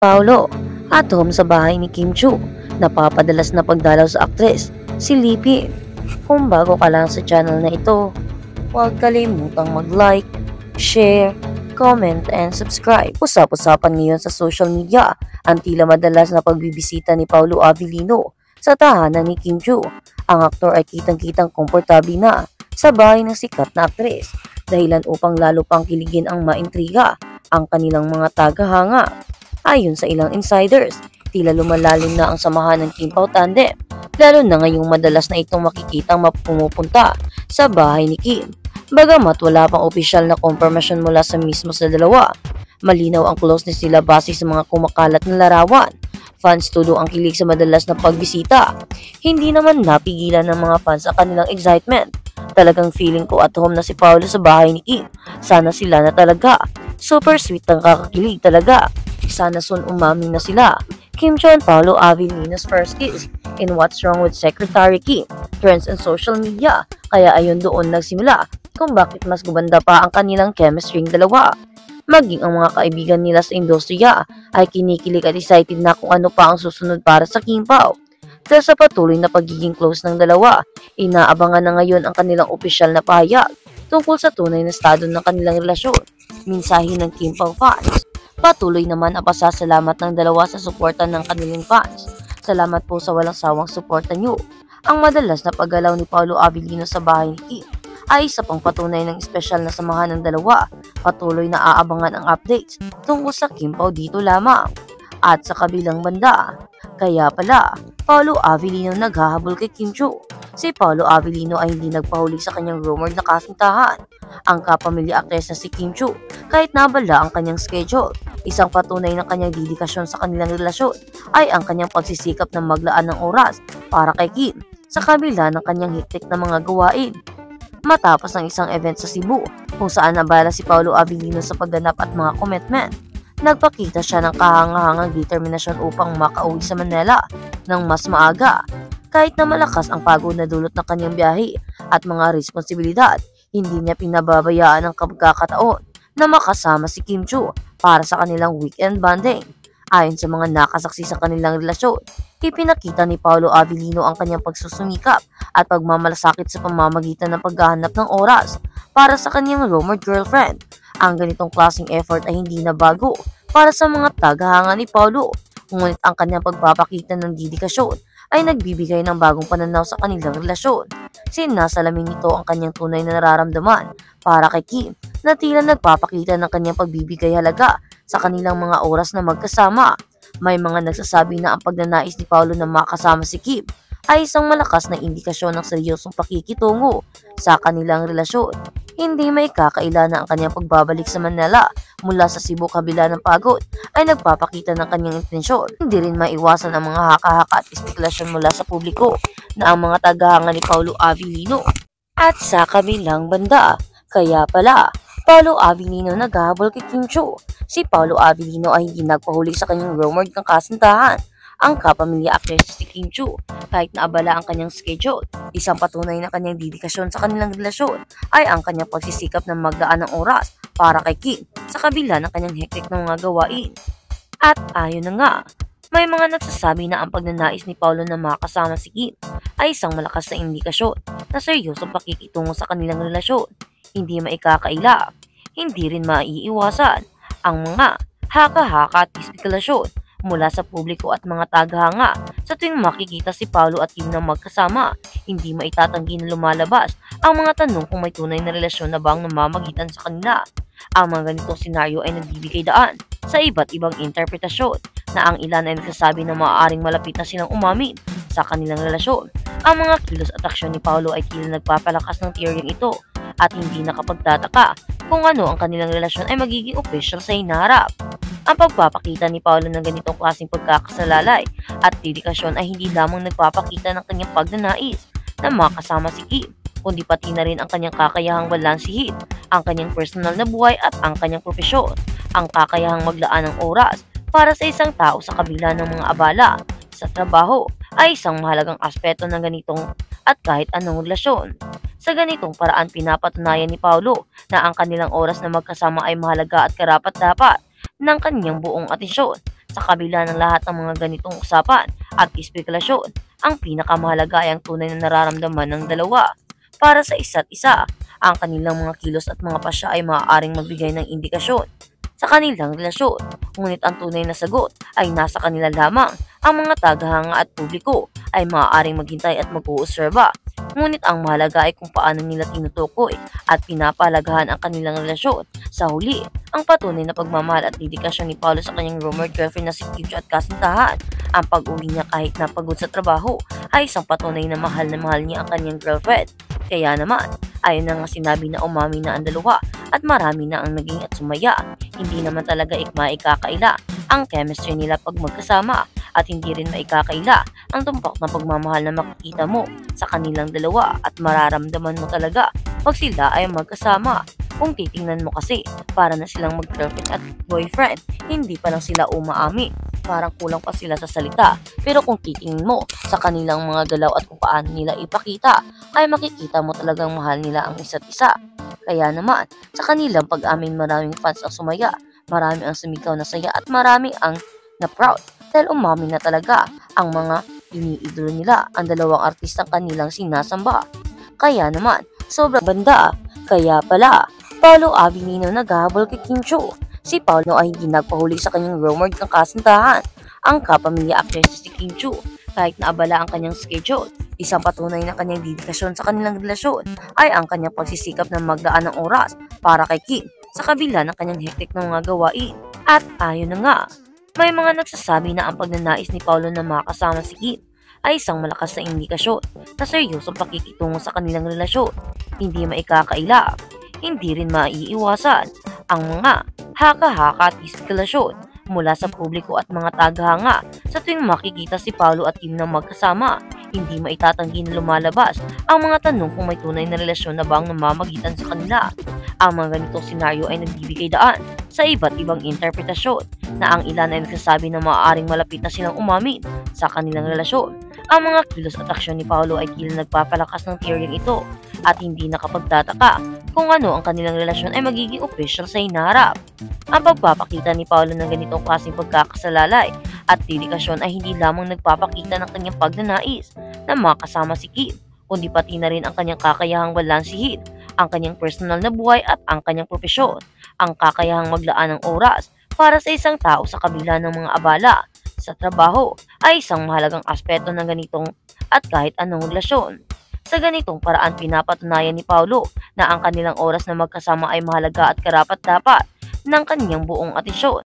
Paulo at home sa bahay ni Kim Chu. Napapadalas na pagdalaw sa aktres, si Lipi. Kung bago ka lang sa channel na ito, huwag kalimutang mag-like, share, comment, and subscribe. Usap-usapan ngayon sa social media ang tila madalas na pagbibisita ni Paulo Avellino sa tahanan ni Kim Chu. Ang aktor ay kitang-kitang komportable na sa bahay ng sikat na aktres, dahilan upang lalo pang kiligin ang maintriga ang kanilang mga tagahanga. Ayon sa ilang insiders, tila lumalalim na ang samahan ng Kim Pao tandem, lalo na ngayong madalas na itong makikitang pumupunta sa bahay ni Kim. Bagamat wala pang opisyal na kompormasyon mula sa mismo sa dalawa, malinaw ang closeness nila base sa mga kumakalat na larawan. Fans tulo ang kilig sa madalas na pagbisita. Hindi naman napigilan ng mga fans ang kanilang excitement. Talagang feeling ko at home na si Paulo sa bahay ni Kim. Sana sila na talaga. Super sweet ang kakakilig talaga. Sana soon umamin na sila. Kim Chu and Paulo Avellino's first kiss in What's Wrong with Secretary Kim trends on social media. Kaya ayon doon nagsimula kung bakit mas gumanda pa ang kanilang chemistry ng dalawa. Maging ang mga kaibigan nila sa industriya ay kinikilig at excited na kung ano pa ang susunod para sa Kim Pao. Dahil sa patuloy na pagiging close ng dalawa, inaabangan na ngayon ang kanilang opisyal na pahayag tungkol sa tunay na estado ng kanilang relasyon. Mensahe ng Kim Pao fans. Patuloy naman ang pasasalamat ng dalawa sa suporta ng kanilang fans. Salamat po sa walang sawang suporta nyo. Ang madalas na paggalaw ni Paulo Avellino sa bahay ni Kim ay isa pang patunay ng espesyal na samahan ng dalawa. Patuloy na aabangan ang updates tungkol sa Kim Pao dito lamang. At sa kabilang banda, kaya pala, Paulo Avellino naghahabol kay Kim Chu. Si Paulo Avellino ay hindi nagpahuli sa kanyang rumored na kasintahan. Ang kapamilya aktres na si Kim Chu, kahit nabala ang kanyang schedule, isang patunay ng kanyang dedikasyon sa kanilang relasyon ay ang kanyang pagsisikap na maglaan ng oras para kay Kim sa kabila ng kanyang hektik na mga gawain. Matapos ang isang event sa Cebu kung saan nabala si Paulo Avellino sa pagganap at mga commitment, nagpakita siya ng kahangahangang determinasyon upang makauwi sa Manila ng mas maaga. Kahit na malakas ang pagod na dulot ng kanyang biyahe at mga responsibilidad, hindi niya pinababayaan ang pagkakataon na makasama si Kim Chu para sa kanilang weekend bonding. Ayon sa mga nakasaksi sa kanilang relasyon, ipinakita ni Paulo Avellino ang kanyang pagsusumikap at pagmamalasakit sa pamamagitan ng paghahanap ng oras para sa kanyang rumored girlfriend. Ang ganitong klaseng effort ay hindi na bago para sa mga tagahanga ni Paulo, ngunit ang kanyang pagpapakita ng dedikasyon ay nagbibigay ng bagong pananaw sa kanilang relasyon. Sinasalamin nito ang kanyang tunay na nararamdaman para kay Kim na tila nagpapakita ng kanyang pagbibigay halaga sa kanilang mga oras na magkasama. May mga nagsasabi na ang pagnanais ni Paulo na makasama si Kim ay isang malakas na indikasyon ng seryosong pakikitungo sa kanilang relasyon. Hindi may kakaila na ang kanyang pagbabalik sa Manila mula sa Cebu kabila ng pagod ay nagpapakita ng kanyang intensyon. Hindi rin maiwasan ang mga haka-haka at espekulasyon mula sa publiko na ang mga tagahanga ni Paulo Avellino. At sa kabilang banda, kaya pala, Paulo Avellino naghahabol kay Kim Chu. Si Paulo Avellino ay hindi nagpahuli sa kanyang rumored ng kasintahan. Ang kapamilya aktres si Kim Chu, kahit naabala ang kanyang schedule, isang patunay na kanyang dedikasyon sa kanilang relasyon ay ang kanyang pagsisikap na maglaan ng oras para kay Kim sa kabila ng kanyang hektik ng mga gawain. At ayon na nga, may mga nagsasabi na ang pagnanais ni Paulo na makasama si Kim ay isang malakas na indikasyon na seryosong pakikitungo sa kanilang relasyon. Hindi maikakaila, hindi rin maiiwasan ang mga haka-haka at espekulasyon mula sa publiko at mga tagahanga sa tuwing makikita si Paulo at Kim na magkasama. Hindi maitatanggi na lumalabas ang mga tanong kung may tunay na relasyon na bang namamagitan sa kanila. Ang mga ganitong senaryo ay nagbibigay daan sa iba't ibang interpretasyon na ang ilan ay nagsasabi na maaaring malapit na silang umamin sa kanilang relasyon. Ang mga kilos at aksyon ni Paulo ay tila nagpapalakas ng teoryang ito at hindi nakapagtataka kung ano ang kanilang relasyon ay magiging official sa hinaharap. Ang pagpapakita ni Paulo ng ganitong klaseng pagkakasalalay at dedikasyon ay hindi lamang nagpapakita ng kanyang pagnanais na makasama si Kim, kundi pati na rin ang kanyang kakayahang balansihin ang kanyang personal na buhay at ang kanyang propesyon. Ang kakayahang maglaan ng oras para sa isang tao sa kabila ng mga abala sa trabaho ay isang mahalagang aspeto ng ganitong at kahit anong relasyon. Sa ganitong paraan pinapatunayan ni Paulo na ang kanilang oras na magkasama ay mahalaga at karapat-dapat ng kanyang buong atensyon. Sa kabila ng lahat ng mga ganitong usapan at espekulasyon, ang pinakamahalaga ay ang tunay na nararamdaman ng dalawa para sa isa't isa. Ang kanilang mga kilos at mga pasya ay maaaring magbigay ng indikasyon sa kanilang relasyon. Ngunit ang tunay na sagot ay nasa kanila lamang. Ang mga tagahanga at publiko ay maaaring maghintay at mag-uobserba. Ngunit ang mahalaga ay kung paano nila tinutukoy at pinapalagahan ang kanilang relasyon. Sa huli, ang patunay na pagmamahal at dedikasyon ni Paolo sa kanyang rumored girlfriend na si Kim Chiu at kasintahan. Ang pag-uwi niya kahit napagod sa trabaho ay isang patunay na mahal niya ang kanyang girlfriend. Kaya naman, ayon na nga sinabi na umami na ang dalawa at marami na ang naging at sumaya. Hindi naman talaga maikakaila ang chemistry nila pag magkasama at hindi rin maikakaila ang tumpak na pagmamahal na makikita mo sa kanilang dalawa at mararamdaman mo talaga pag sila ay magkasama. Kung titingnan mo kasi, para na silang mag-girlfriend at boyfriend, hindi pa lang sila umaami. Parang kulang pa sila sa salita. Pero kung titingin mo sa kanilang mga galaw at kung paano nila ipakita, ay makikita mo talagang mahal nila ang isa't isa. Kaya naman, sa kanilang pag-amin maraming fans ang sumaya, marami ang sumigaw na saya at marami ang na-proud dahil umamin na talaga ang mga iniidolo nila ang dalawang artistang kanilang sinasamba. Kaya naman, sobrang banda. Kaya pala, Paolo Avelino naghahabol kay Kim Chiu. Si Paolo ay hindi nagpahuli sa kanyang rumored ng kasintahan. Ang kapamilya actress si Kim Chiu, kahit naabala ang kanyang schedule, isang patunay ng kanyang dedikasyon sa kanilang relasyon ay ang kanyang pagsisikap na maglaan ng oras para kay Kim sa kabila ng kanyang hektik ng mga gawain. At ayon na nga, may mga nagsasabi na ang pagnanais ni Paolo na makasama si Kim ay isang malakas na indikasyon na seryosong pakikitungo sa kanilang relasyon. Hindi maikakaila, hindi rin maiiwasan ang mga haka-haka at espekulasyon mula sa publiko at mga tagahanga sa tuwing makikita si Paolo at Kim na magkasama. Hindi maitatanggi na lumalabas ang mga tanong kung may tunay na relasyon na ba ang namamagitan sa kanila. Ang mga ganitong senaryo ay nagbibigay daan sa iba't ibang interpretasyon na ang ilan ay nagsasabi na maaaring malapit na silang umamin sa kanilang relasyon. Ang mga kilos at aksyon ni Paolo ay tila nagpapalakas ng teoryang ito at hindi nakapagtataka kung ano ang kanilang relasyon ay magiging official sa hinaharap. Ang pagpapakita ni Paolo ng ganitong klaseng pagkakasalalay at dedikasyon ay hindi lamang nagpapakita ng kanyang pagnanais na makasama si Kim, kundi pati na rin ang kanyang kakayahang balansihin ang kanyang personal na buhay at ang kanyang propesyon, ang kakayahang maglaan ng oras para sa isang tao sa kabila ng mga abala sa trabaho ay isang mahalagang aspeto ng ganitong at kahit anong relasyon. Sa ganitong paraan pinapatunayan ni Paolo na ang kanilang oras na magkasama ay mahalaga at karapat-dapat ng kanyang buong atensyon.